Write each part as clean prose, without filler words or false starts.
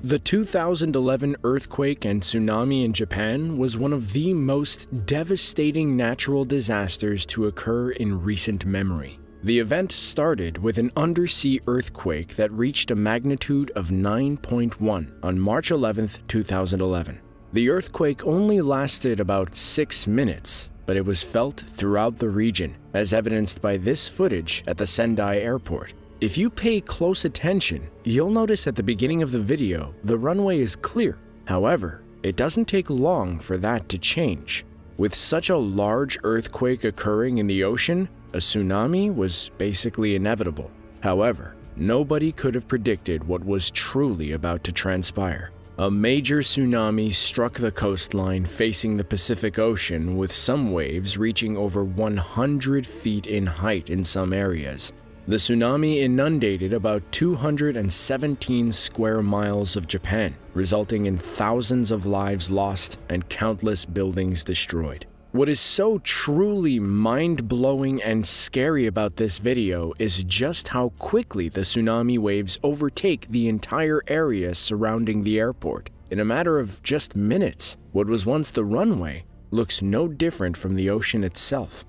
The 2011 earthquake and tsunami in Japan was one of the most devastating natural disasters to occur in recent memory. The event started with an undersea earthquake that reached a magnitude of 9.1 on March 11, 2011. The earthquake only lasted about 6 minutes, but it was felt throughout the region, as evidenced by this footage at the Sendai airport. If you pay close attention, you'll notice at the beginning of the video, the runway is clear. However, it doesn't take long for that to change. With such a large earthquake occurring in the ocean, a tsunami was basically inevitable. However, nobody could have predicted what was truly about to transpire. A major tsunami struck the coastline facing the Pacific Ocean, with some waves reaching over 100 feet in height in some areas. The tsunami inundated about 217 square miles of Japan, resulting in thousands of lives lost and countless buildings destroyed. What is so truly mind-blowing and scary about this video is just how quickly the tsunami waves overtake the entire area surrounding the airport. In a matter of just minutes, what was once the runway looks no different from the ocean itself.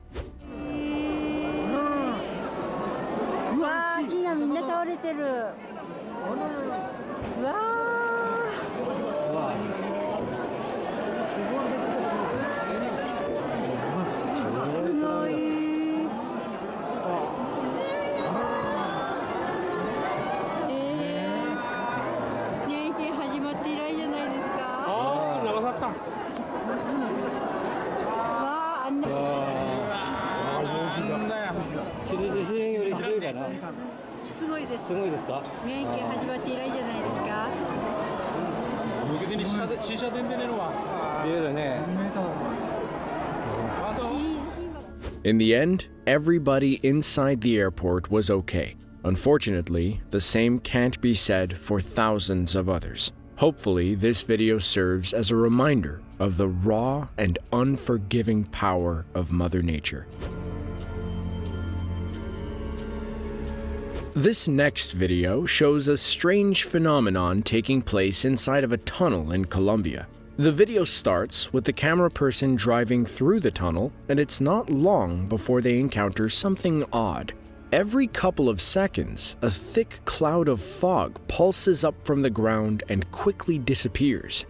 In the end, everybody inside the airport was okay. Unfortunately, the same can't be said for thousands of others. Hopefully, this video serves as a reminder of the raw and unforgiving power of Mother Nature. This next video shows a strange phenomenon taking place inside of a tunnel in Colombia. The video starts with the camera person driving through the tunnel, and it's not long before they encounter something odd. Every couple of seconds, a thick cloud of fog pulses up from the ground and quickly disappears.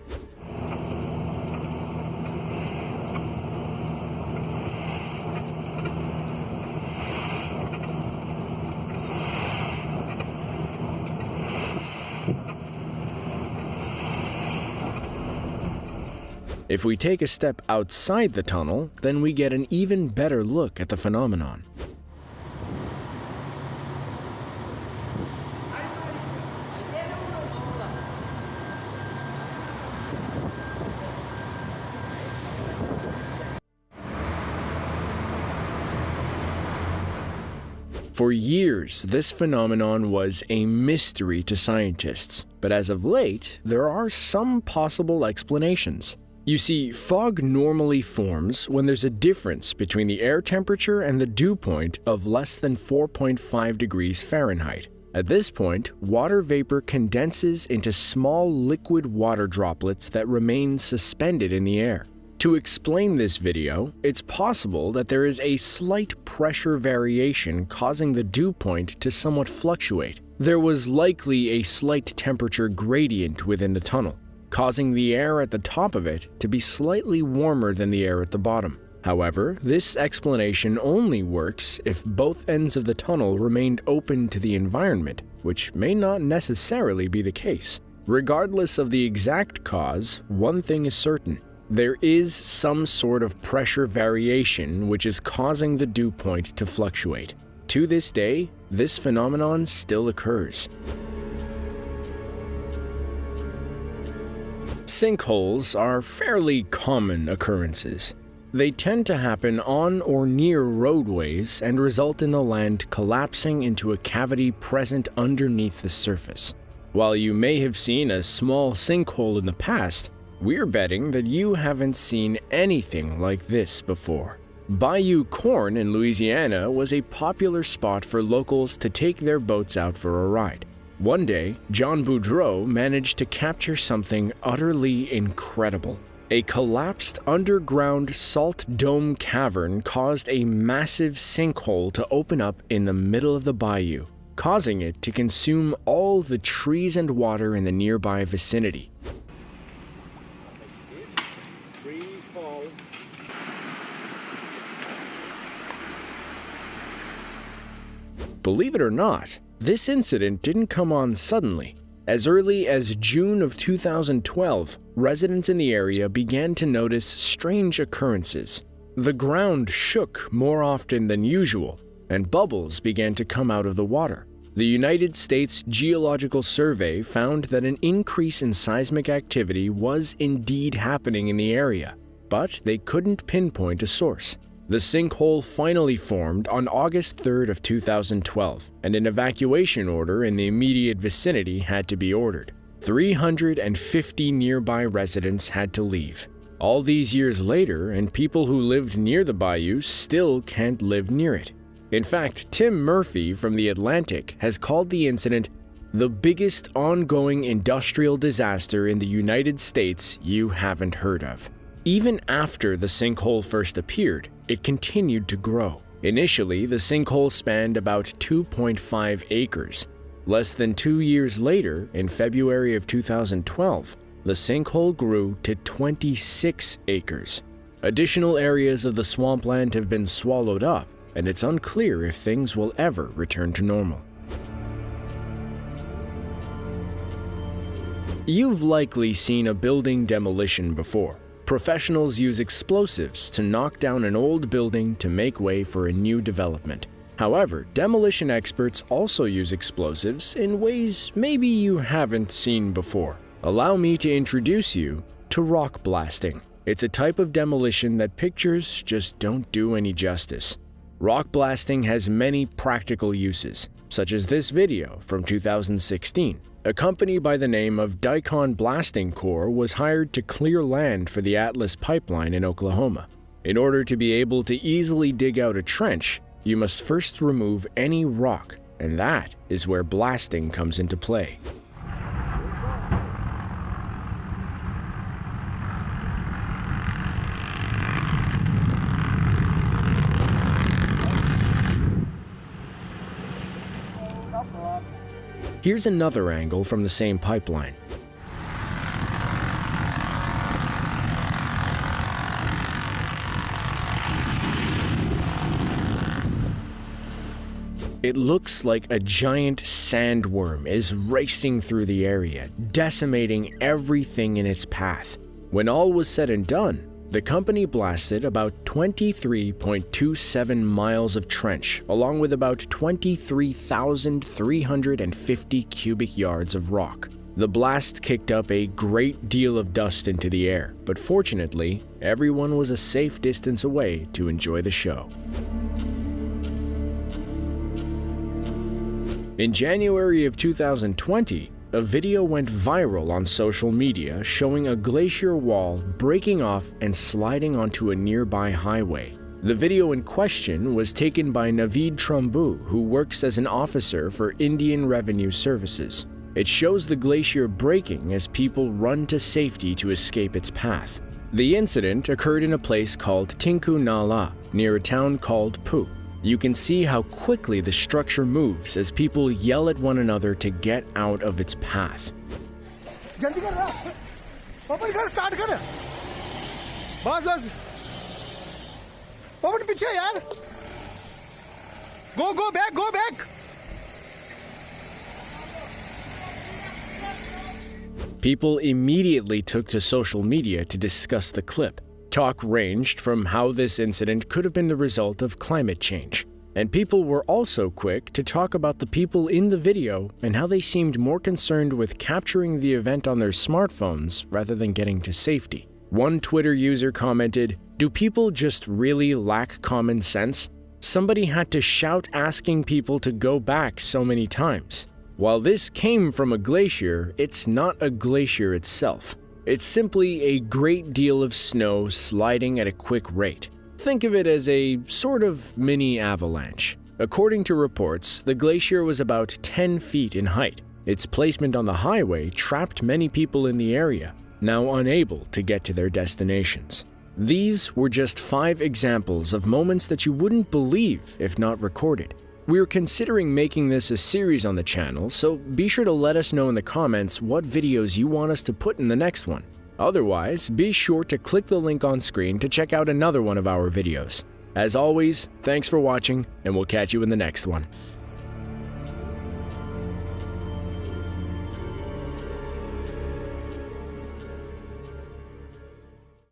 If we take a step outside the tunnel, then we get an even better look at the phenomenon. For years, this phenomenon was a mystery to scientists, but as of late, there are some possible explanations. You see, fog normally forms when there's a difference between the air temperature and the dew point of less than 4.5 degrees Fahrenheit. At this point, water vapor condenses into small liquid water droplets that remain suspended in the air. To explain this video, it's possible that there is a slight pressure variation causing the dew point to somewhat fluctuate. There was likely a slight temperature gradient within the tunnel, causing the air at the top of it to be slightly warmer than the air at the bottom. However, this explanation only works if both ends of the tunnel remained open to the environment, which may not necessarily be the case. Regardless of the exact cause, one thing is certain. There is some sort of pressure variation which is causing the dew point to fluctuate. To this day, this phenomenon still occurs. Sinkholes are fairly common occurrences. They tend to happen on or near roadways and result in the land collapsing into a cavity present underneath the surface. While you may have seen a small sinkhole in the past, we're betting that you haven't seen anything like this before. Bayou Corn in Louisiana was a popular spot for locals to take their boats out for a ride. One day, John Boudreau managed to capture something utterly incredible. A collapsed underground salt dome cavern caused a massive sinkhole to open up in the middle of the bayou, causing it to consume all the trees and water in the nearby vicinity. Believe it or not, this incident didn't come on suddenly. As early as June of 2012, residents in the area began to notice strange occurrences. The ground shook more often than usual, and bubbles began to come out of the water. The United States Geological Survey found that an increase in seismic activity was indeed happening in the area, but they couldn't pinpoint a source. The sinkhole finally formed on August 3rd of 2012, and an evacuation order in the immediate vicinity had to be ordered. 350 nearby residents had to leave. All these years later, and people who lived near the bayou still can't live near it. In fact, Tim Murphy from The Atlantic has called the incident the biggest ongoing industrial disaster in the United States you haven't heard of. Even after the sinkhole first appeared, it continued to grow. Initially, the sinkhole spanned about 2.5 acres. Less than 2 years later, in February of 2012, the sinkhole grew to 26 acres. Additional areas of the swampland have been swallowed up, and it's unclear if things will ever return to normal. You've likely seen a building demolition before. Professionals use explosives to knock down an old building to make way for a new development. However, demolition experts also use explosives in ways maybe you haven't seen before. Allow me to introduce you to rock blasting. It's a type of demolition that pictures just don't do any justice. Rock blasting has many practical uses, such as this video from 2016. A company by the name of Daikon Blasting Corps was hired to clear land for the Atlas pipeline in Oklahoma. In order to be able to easily dig out a trench, you must first remove any rock, and that is where blasting comes into play. Here's another angle from the same pipeline. It looks like a giant sandworm is racing through the area, decimating everything in its path. When all was said and done, the company blasted about 23.27 miles of trench, along with about 23,350 cubic yards of rock. The blast kicked up a great deal of dust into the air, but fortunately, everyone was a safe distance away to enjoy the show. In January of 2020, a video went viral on social media showing a glacier wall breaking off and sliding onto a nearby highway. The video in question was taken by Naveed Trumbu, who works as an officer for Indian Revenue Services. It shows the glacier breaking as people run to safety to escape its path. The incident occurred in a place called Tinku Nala, near a town called Pu. You can see how quickly the structure moves as people yell at one another to get out of its path. Go back. People immediately took to social media to discuss the clip. Talk ranged from how this incident could have been the result of climate change, and people were also quick to talk about the people in the video and how they seemed more concerned with capturing the event on their smartphones rather than getting to safety. One Twitter user commented, "Do people just really lack common sense? Somebody had to shout asking people to go back so many times." While this came from a glacier, it's not a glacier itself. It's simply a great deal of snow sliding at a quick rate. Think of it as a sort of mini avalanche. According to reports, the glacier was about 10 feet in height. Its placement on the highway trapped many people in the area, now unable to get to their destinations. These were just 5 examples of moments that you wouldn't believe if not recorded. We're considering making this a series on the channel, so be sure to let us know in the comments what videos you want us to put in the next one. Otherwise, be sure to click the link on screen to check out another one of our videos. As always, thanks for watching, and we'll catch you in the next one.